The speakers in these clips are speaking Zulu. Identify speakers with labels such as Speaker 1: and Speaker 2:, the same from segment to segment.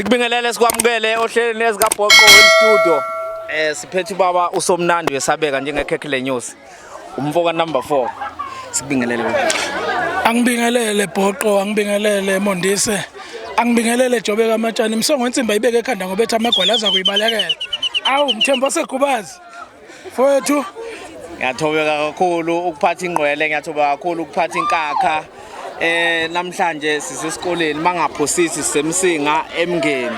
Speaker 1: Sikubingelele sikwamukele ohlelweni ezikaBhoqo Studio. Siphethe ubaba uSomnandi wesabeka njengeKhekhile News. Umfoka number 4. Sikubingelele.
Speaker 2: Angibingelele Bhoqo, angibingelele Mondise. Angibingelele Jobeka Matshani. Imsongo ensimba ibeke ekhanda ngobethi amagwala aza kuyibalekela. Awu Mthembu oseGubazi. Mfowethu,
Speaker 1: Ngiyathobeka kakhulu ukuphatha ingqwele, ngiyathoba kakhulu ukuphatha inkakha. Namhlanje sisesikoleni mangaphosisi semsinga emngeni.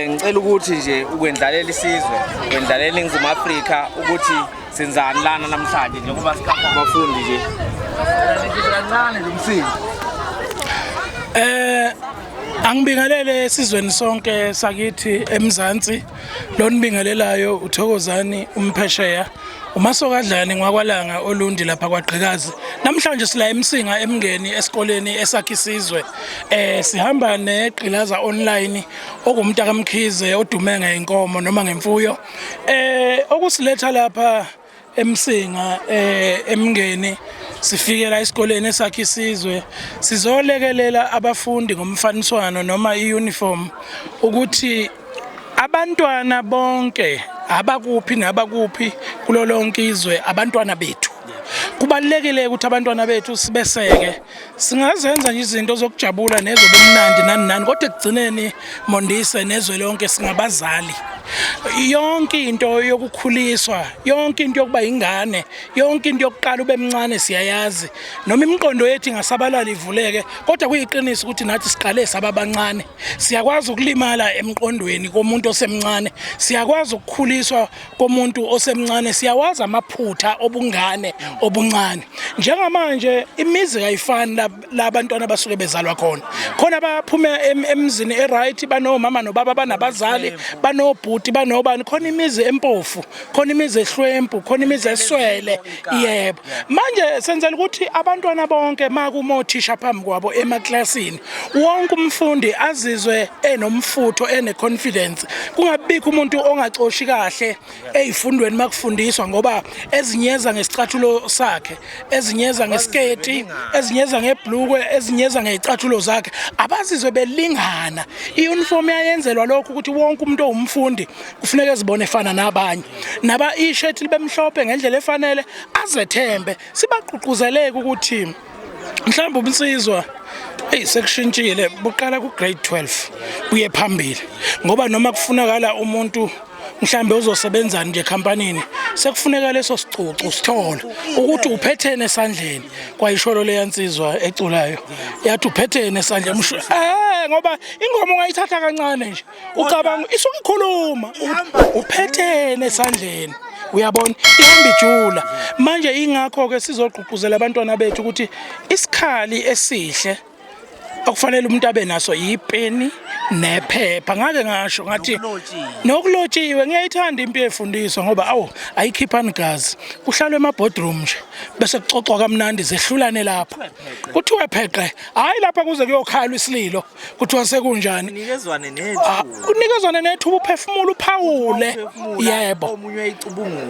Speaker 1: Ngicela ukuthi nje ukwendlalela isizwe, ukwendlalela iNingizimu Afrika ukuthi senzani lana namhlanje njengoba sikhapha abafundi nje. Kancane lo msinga.
Speaker 2: angibingelele esizweni sonke sakithi eMzansi. Lo nibingelelayo uThokozani umphesheya. Umasokadlani ngwakwalanga olundi lapha kwaGqikazi. Namhlanje sila emsinga emngeni esikoleni esakhisizwe. Sihamba neGqilaza online okumnta kaMkhize odume ngeinkomo noma ngemfuyo. Okusiletha lapha emsinga emngeni sifikela esikoleni esakhisizwe sizolekelela abafundi ngomfaniswano noma iuniform ukuthi abantwana bonke abakuphi nabakuphi kulolonke izwe abantwana bethu. Kubalekile ukuthi abantwana bethu sibeseke. Singazenza nje izinto zokujabula nezobumnandi nani kodwa ekugcineni Mondise nezwe lonke singabazali. Yonke into yokukhuliswa, yonke into yokuba ingane, yonke into yokuqala ube mncane siyayazi. Noma imiqondo yethu ingasabalala ivuleke, kodwa kuyiqiniso ukuthi nathi siqale sababancane. Siyakwazi ukulimala emqondweni komuntu osemncane, siyakwazi ukukhuliswa komuntu osemncane, siyawazi amaphutha obungane obuncane. Njengamanje imizi kayifani labantwana basuke bezalwa khona. Khona baphuma emzini eright banomama nobaba banabazali, banobhuti banobani, khona imizi empofu, khona imizi ehlwempu, khona imizi eswele. Yebo. Manje senzela ukuthi abantwana bonke makumothisha phambi kwabo emaklasini, wonke umfundi azizwe enomfutho eneconfidence. Kungabikho umuntu ongacoshi kahle ezifundweni makufundiswa ngoba ezinyeza ngesicathulo sakhe, ezinyeza ngesketi, ezinyeza ngebhlukwe, ezinyeza ngezicathulo zakhe, abazizwe belingana. Iuniform yayenzelwa lokho ukuthi wonke umuntu owumfundi kufuneka ezibone efana nabanye. Naba ishirt libemhlophe ngendlela efanele azethembe. Sibaqhuquzeleke ukuthi mhlawumbe umsizwa sekushintshile buqala ku grade 12 uye phambili ngoba noma kufunakala umuntu mhlambe uzosebenzana nje companyini sekufuneka leso sicucu sithola ukuthi uphethene esandleni kwayisholo leyansizwa eculayo yathi uphethene esandleni ngoba ingoma ungayithatha kancane nje ucabanga isuke ikhuluma uphethene esandleni. Uyabona ihamba ijula manje ingakho ke sizogqugquzela abantwana bethu ukuthi isikhali esihle akufanele umuntu abe naso yipeni nephepha. Ngake ngasho ngathi nokulotshiwe ngiyayithanda impilo efundiswa ngoba ayikhiphani gazi kuhlalwe ema-boardroom nje bese kucocwa kamnandi zehlulane lapho kuthiwe pheqe hayi lapha kuze kuyokhalwa isililo kuthiwa sekunjani kunikezwane nethuba uphefumula uphawule. Yebo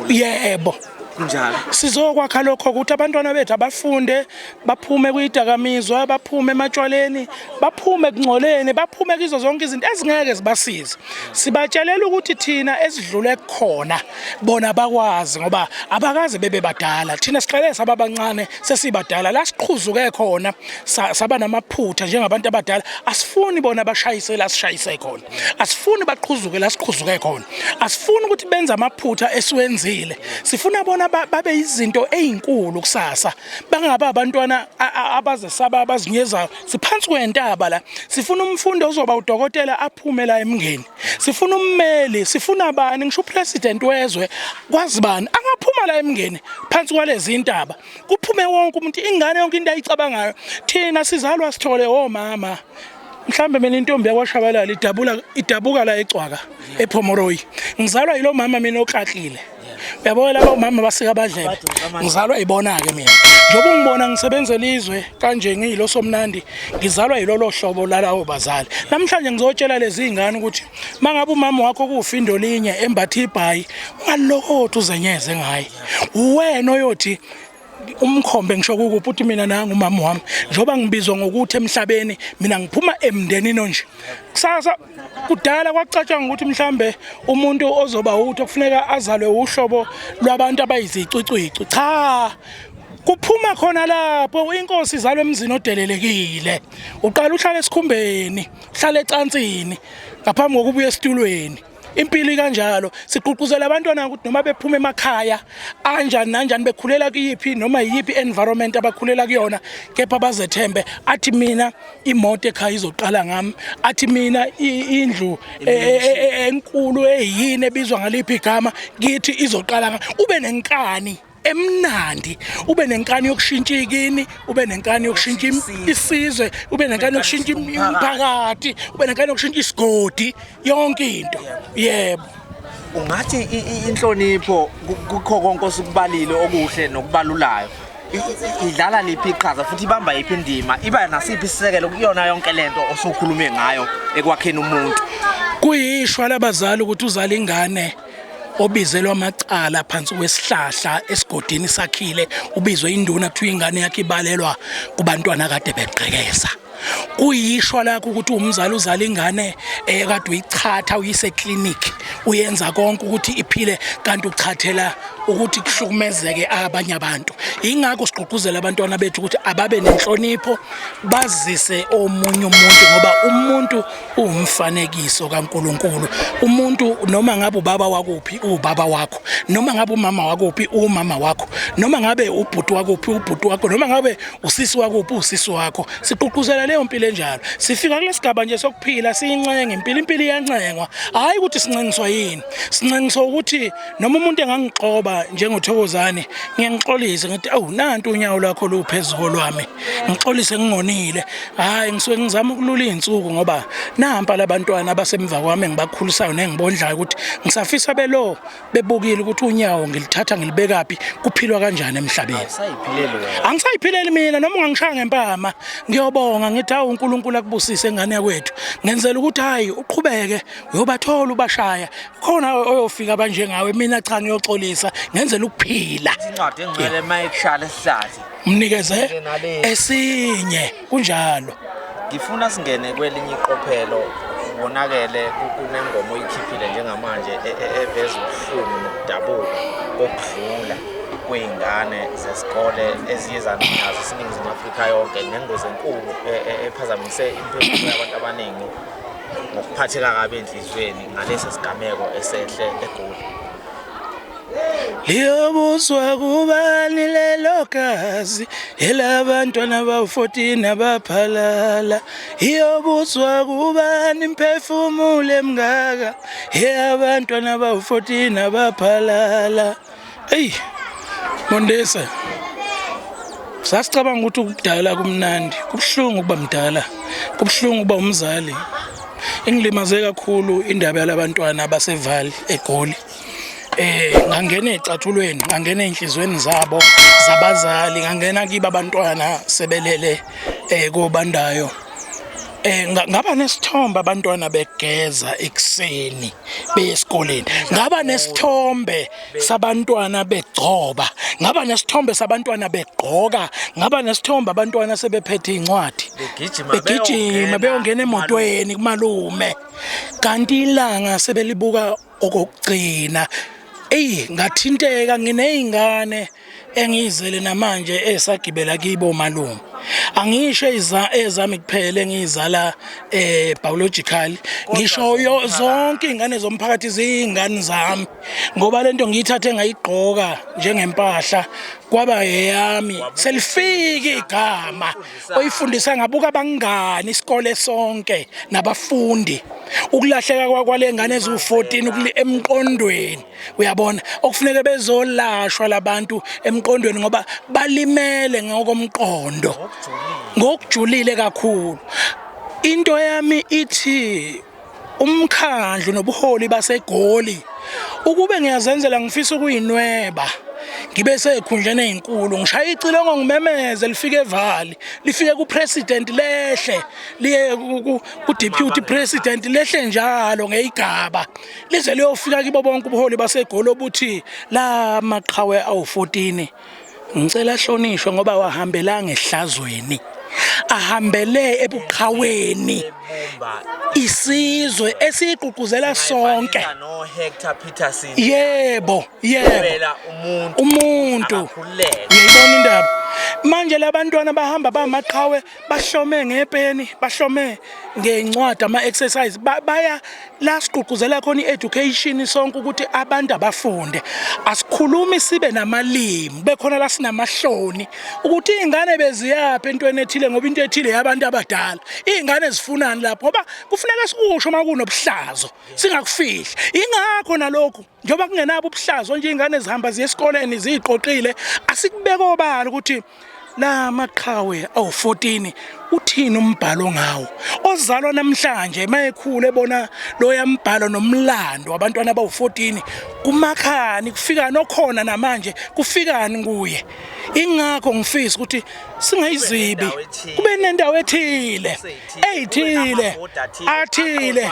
Speaker 2: yebo kunjalo sizokwakha lokho ukuthi abantwana bethu abafunde baphume kuyidakamizwa, baphume ematshwaleni, baphume ekungcoleni, baphume kizo zonke izinto ezingeke zibasize. Sibatshelela ukuthi thina esidlule khona bona bakwazi ngoba abakaze bebe badala. Thina siqale sababancane sesibadala la siqhuzuke khona saba namaphutha njengabantu abadala. Asifuni bona bashayise la sishayise khona, asifuni baqhuzuke la siqhuzuke khona, asifuni ukuthi benze amaphutha esiwenzile. Sifuna bona babe izinto ezinkulu kusasa, bangaba abantwana abazesaba abazinyeza siphansi kwentaba la. Sifuna umfundi ozoba udokotela aphume la emngeni, sifuna ummeli, sifuna abani ngisho upresident wezwe kwazi bani angaphuma la emngeni phansi kwalezi intaba kuphume wonke umuntu ingane yonke into ayicabangayo. Thina sizalwa sithole omama mhlambe mina intombi yakwashabalala idabuka la eCwaka ePhomoroyi, ngizalwa yilo mama mina oklahlile. Uyabona labo mama basika abadlebe ngizalwa ibona ke mina njoba ungibona ngisebenzela izwe kanje ngiyilo Somnandi ngizalwa yilolo hlobo lalawo bazali. Namhlanje ngizotshela lezi ingane ukuthi mangabe umama wakho kufindo linye embathi ibhayi ungalokhothi uzenyeze ngaye. Uwena oyothi umkhombe ngisho ukuphi uthi mina nanga umama wami njoba ngibizwa ngokuthi emhlabeni mina ngiphuma emndenini onje kusasa kudala kwacatshanga ukuthi mhlambe umuntu ozoba utho kufuneka azalwe uhlobo lwabantu abayizicwicwici cha kuphuma khona lapho inkosi izalwe emzini odelelekile uqala uhlala esikhumbeni uhlala ecansini ngaphambi kokubuya esitulweni impilo kanjalo siqhuquzela abantwana ukuthi noma bephuma emakhaya anjani nanjani bekhulela kuyiphi noma yipi environment abakhulela kuyona kepha bazethembe athi mina imoto ekhaya izoqala ngami athi mina indlu enkulu eyini ebizwa ngaliphi igama kithi izoqala ngami ube nenkani emnandi ube nenkani yokushintsha ikini ube nenkani yokushintsha isizwe ube nenkani yokushintsha umphakathi ube nenkani yokushintsha isigodi yonke into yebo
Speaker 1: ungathi inhlonipho kukho konke osikubalile okuhle nokubalulayo idlala liphi iqhaza futhi ibamba yiphi indima iba nasiphi isisekelo kuyona yonke lento osukhulume ngayo ekwakheni umuntu
Speaker 2: kuyishwa labazali ukuthi uzala ingane obizelwa amacala phansi kwesihlahla esigodini sakhile ubizwe induna kuthiwa ingane yakhe ibalelwa kubantwana kade beqhekeza kuyishwa lakho ukuthi umzali uzala ingane ekade uyichatha uyise clinic uyenza konke ukuthi iphile kanti uchathela ukuthi kuhlukumezeke abanye abantu ingakho siqhuquzela abantwana bethu ukuthi ababe nenhlonipho bazise omunye umuntu ngoba umuntu umfanekiso kaNkuluNkulu umuntu noma ngabe ubaba wakuphi ubaba wakho noma ngabe umama wakuphi umama wakho noma ngabe ubhuti wakuphi ubhuti wakho noma ngabe usisi wakuphi usisi wakho siqhuquzela leyo mpilo enjalo sifika kulesigaba nje sokuphila siyincenge impilo iyancengwa hayi ukuthi sincengiswa yini sincengiswa ukuthi noma umuntu engangixoba njengothokozane ngiyangixolisa ngathi awu nanti unyawo lwakho luphezulu lwami ngixolise ngingonile hayi ngisuke ngizama ukulula izinsuku ngoba nampa labantwana abasemva kwami ngibakhulisayo nengibondlayo ukuthi ngisafisa belo bebukile ukuthi unyawo ngilithatha ngilibekapi kuphilwa kanjani emhlabeni angisayiphileli mina noma ungangishaya ngempama ngiyobonga ngithi hawu uNkulunkulu akubusise ingane yakwethu ngenzela ukuthi hayi uqhubeke uyobathola ubashaya khona oyofika banjengawe mina cha ngiyoxolisa ngenzela ukuphila
Speaker 1: incwadi engcwele mayekhala esihlathi
Speaker 2: mnikeze esinye kunjalo
Speaker 1: ngifuna singene kwelinye iqophelo ubonakele kunengoma oyikhiphile njengamanje eveza ubuhlungu nokudabuka kokudlula kwezingane zesikole eziyezana nazo siningizimu Afrika yonke nengozi enkulu ephazamise impilo yabantu abaningi ngokuphatheka kabi enhlizweni ngalesi sigameko esehle eGoli
Speaker 2: liyobuzwa kubani lelo gazi elabantwana abawu14 abaphalala liyobuzwa kubani imphefumulo emngaka eyabantwana abawu14 abaphalala hey Mondesa sasicabanga ukuthi ukudala kumnandi kubhlungu kuba mdala kubhlungu kuba umzali ingilimaze kakhulu indaba yalabantwana abasevali eGoli ngangena ecathulweni ngangena enhlizweni zabo zabazali ngangena kiba abantwana sebelele kobandayo ngaba nesithombe abantwana begeza ekseni beyesikoleni ngaba nesithombe sabantwana begcoba ngaba nesithombe sabantwana begqoka ngaba nesithombe abantwana sebephethe incwadi begijima beyongena emotweni kumalume kanti ilanga sebelibuka okugcina ngathinteka nginezingane engizele namanje esagibela kibo malume angisho ezami kuphela engizala biological ngisho zonke izingane zomphakathi zingane zami ngoba lento ngiyithathe ngayigqoka njengempahla kwaba yami selifika igama oyifundisa ngabuka abangani isikole sonke nabafundi ukulahleka kwalengane ezu14 emqondweni uyabona okufuneka bezolashwa labantu emqondweni ngoba balimele ngokomqondo ngokujulile kakhulu into yami ithi umkhandlu nobuholi baseGoli ukube ngiyazenzela ngifisa ukuyinweba ngibe sekhundlene ezinkulu ngishaya icilongo ngimemeze lifike evali lifike kupresident lehle liye ku deputy president lehle njalo ngeyigaba lize liyofika kibo bonke ubuholi baseGoli obuthi la maqhawe awu14 ngicela hlonishwe ngoba wahambelanga ehlazweni ahambele ebuqhaweni isizwe esiqhuquzela sonke
Speaker 1: no Hector Peterson
Speaker 2: yebo
Speaker 1: phela
Speaker 2: umuntu uyayibona indaba manje labantwana bahamba bamaqhawe bahlome ngepeni bahlome ngencwadi ama-exercise baya la siqhuquzela khona i-education sonke ukuthi abantu abafunde asikhulumi sibe namalimi bekhona la sinamahloni ukuthi iy'ngane beziyaphi entweni ethile ngoba into ethile yabantu abadala iy'ngane zifunani lapho ngoba kufuneka sikusho uma kunobuhlazo singakufihli ingakho nalokhu njengoba kungenabo ubuhlazo nje iy'ngane zihamba ziye esikoleni ziyiqoqile asikubeka obala ukuthi la maqhawe awu-14 uthini umbhalo ngawo ozalwa namhlanje mayekhulu ebona lo yambhalo nomlando abantwana abawu-14 kumakhani kufikani okhona namanje kufikani kuye ingakho ngifisa ukuthi singayizibi kube nendawo ethile eyithile athile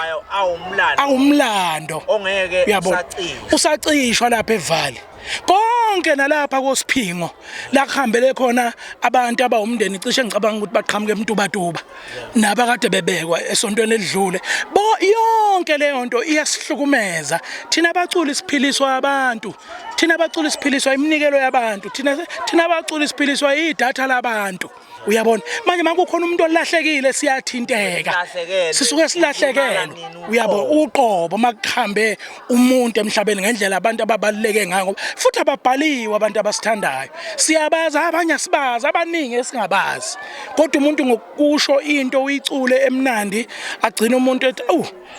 Speaker 2: awumlando
Speaker 1: ongeke
Speaker 2: usacishwa lapha eValley konke nalapha koSiphingo la kuhambele khona abantu abawumndeni cishe ngicabanga ukuthi baqhamuke emntubatuba nabakade bebekwa esontweni elidlule yonke leyo nto iyasihlukumeza thina abaculi siphiliswa abantu thina abaculi siphiliswa iminikelo yabantu thina abaculi siphiliswa idatha labantu uyabona manje makukhona umuntu olahlekile siyathinteka sisuke silahlekelwe uyabona uqobo makuhambe umuntu emhlabeni ngendlela abantu ababaluleke ngayo futhi ababhaliwe abantu abasithandayo siyabazi abanye asibazi abaningi esingabazi kodwa umuntu ngokusho into uyicule emnandi agcina umuntu ethi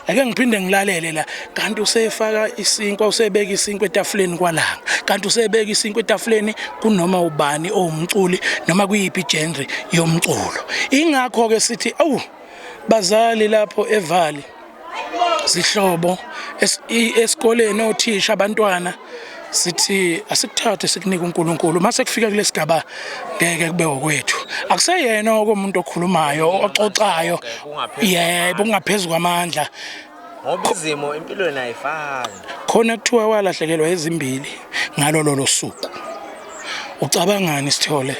Speaker 2: ake ngiphinde ngilalele la kanti usefaka isinkwa usebeka isinkwa etafuleni kwalanga kanti usebeka isinkwa etafuleni kunoma ubani owumculi noma kuyiphi genre yomculo ingakho ke sithi bazali lapho eValley sihlobo esikoleni othisha abantwana sithi asikuthathe sikunika uNkulunkulu mase kufika kulesigaba ngeke kube okwethu akuseyena okomuntu okhulumayo oxoxayo yebo kungaphezulu kwamandla
Speaker 1: ngoba izimo empilweni ayifani
Speaker 2: khona kuthiwa walahlekelwa ezimbili ngalolo suku ucabangani Sithole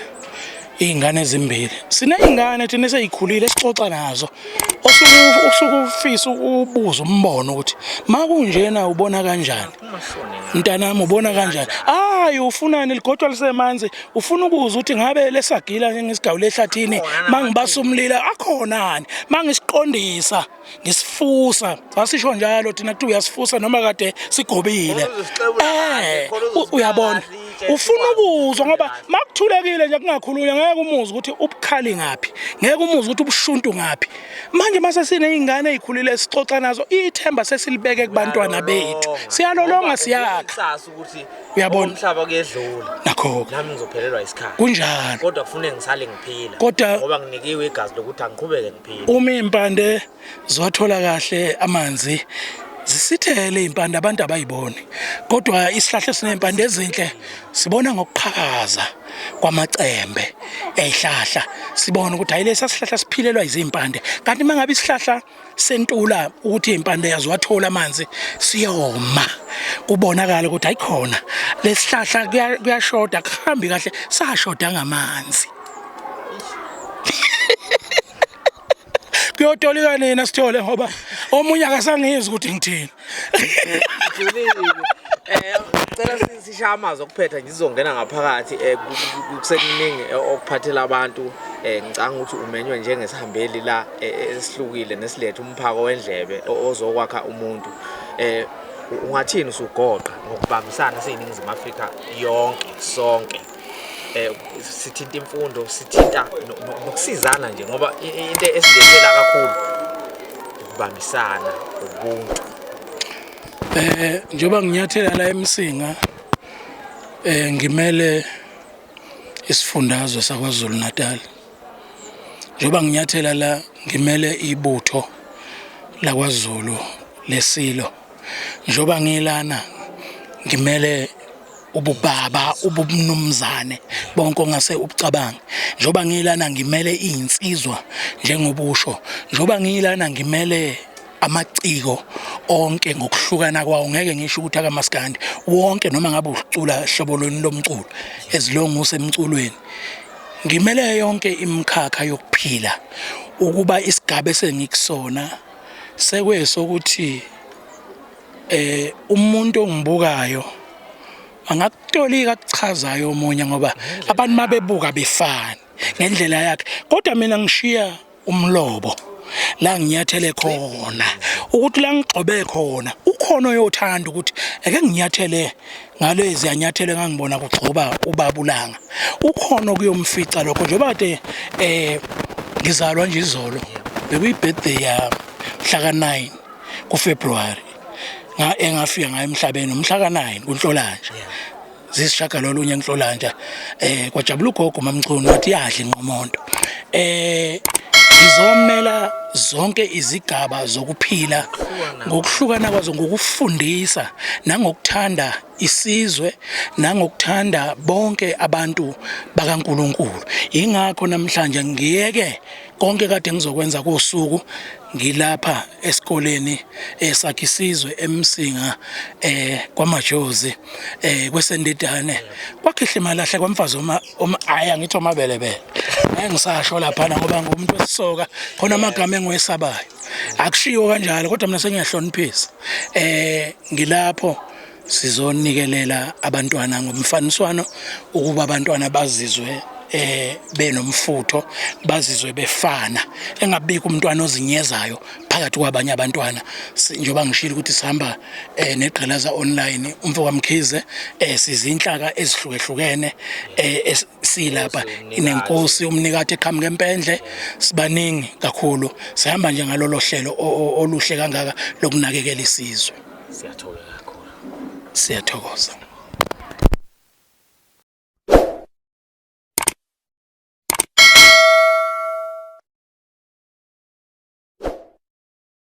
Speaker 2: iy'ngane ezimbili siney'ngane thina eseyikhulile esixoxa nazo usukufisa ubuza umbono ukuthi makunjena ubona kanjani mntanami ubona kanjani ufunani ligodwa lisemanzi ufuna ukuza ukuthi ngabe lesagila njengesigawule ehlathini mangibasa umlilo akhonani mangisiqondisa ngisifusa asisho njalo thina kuthi uyasifusa noma kade sigobile uyabona ufuna ukuzwa ngoba makuthulekile nje kungakhulunywa ngeke umuzi ukuthi ubukhali ngapi ngeke umuzi ukuthi ubushuntu ngapi manje mase siney'ngane ey'khulile sixoxa nazo ithemba sesilibeke kubantwana bethu siyalolonga siyakha uyabona
Speaker 1: umhlaba kuyedlula
Speaker 2: nakho
Speaker 1: nami ngizophelelwa isikhathi
Speaker 2: kunjalo
Speaker 1: kodwa kufanele ngisale ngiphila
Speaker 2: kodwa
Speaker 1: ngoba nginikiwe igazi lokuthi angiqhubeke ngiphila
Speaker 2: uma iy'mpande ziwathola kahle amanzi zisithele impande abantu abayiboni kodwa isihlahla sinempande ezinhle sibona ngokuqhakaza kwamacembe ezihlahla sibona ukuthi ayilesa sihlahla siphilelwa izimpande kanti mangabe isihlahla sentula ukuthi impande yazo wathola amanzi siyoma kubonakala ukuthi ayikhona lesihlahla kuyashoda kuhambi kahle sashoda ngamanzi kuyotolika nina Sithole ngoba omunye akasangizwi ukuthi ngithini
Speaker 1: Cela sishaya amazwi okuphetha ngizongena ngaphakathi kusekuningi okuphathela abantu ngicanga ukuthi umenywe njengesihambeli la esihlukile nesilethe umphako wendlebe ozokwakha umuntu ungathini usugoqa ngokubambisana siyiningizimu Afrika yonke sonke sithinta imfundo sithinta nokusizana nje ngoba into esilethela kakhulu ukubambisana ubuntu
Speaker 2: njengoba nginyathela la eMsinga ngimele isifundazwe saKwaZulu Natal njengoba nginyathela la ngimele ibutho laKwaZulu lesilo njengoba ngilana ngimele ububaba ubumnumzane bonke ongase ubucabanga njengoba ngilana ngimele izinsizwa njengobusho njengoba ngilana ngimele amaciko onke ngokuhlukana kwawo ngeke ngisho ukuthi akaMaskandi wonke noma ngabe ucula hlobo lweni lomculo ezilonga emculweni ngimele yonke imikhakha yokuphila ukuba isigaba esengikusona sekwesokuthi umuntu ongibukayo angakutolika akuchazayo omunye ngoba abantu mabebuka befana ngendlela yakhe kodwa mina ngishiya umlobo la nginyathele khona ukuthi la ngigcobe khona ukhona oyothanda ukuthi ake nginyathele ngalezi yanyathele ngangibona kugcoba ubabulanga ukhona kuyomfica lokho njengoba kade ngizalwa nje izolo bekuyi birthday yami mhla ka9 kuFebruary engafika ngayo emhlabeni umhla ka9 kuNhlolanja zisishaka lolunye eNhlolanja kwajabula ugogo mamchunu wathi yadla inqomonto izomela zonke izigaba zokuphila ngokuhlukana kwazo ngokufundisa nangokuthanda isizwe nangokuthanda bonke abantu bakaNkuluNkulu ingakho namhlanje ngiyeke konke kade ngizokwenza kosuku ngilapha esikoleni sakhe isizwe eMsinga kwaMajozi kwesendedane kwakhihle malahle kwamfazi aya ngithi omabelebele ngisasho lapha ngoba ngumuntu wesisoka khona amagama engiwesabayo akushiyo kanjalo kodwa mina sengiyahloniphisa ngilapho sizonikelela abantwana ngomfaniswano ukuba abantwana bazizwe benomfutho bazizwe befana engabikho umntwana ozinyezayo phakathi kwabanye abantwana njengoba ngishilo ukuthi sihamba neqhelaza online umfoka Mkhize sizinhlaka ezihlukehlukene silapha inenkosi umnikati eqhamuka empendle sibaningi kakhulu sihamba nje ngalolo hlelo oluhle kangaka lokunakekela isizwe siyathokoza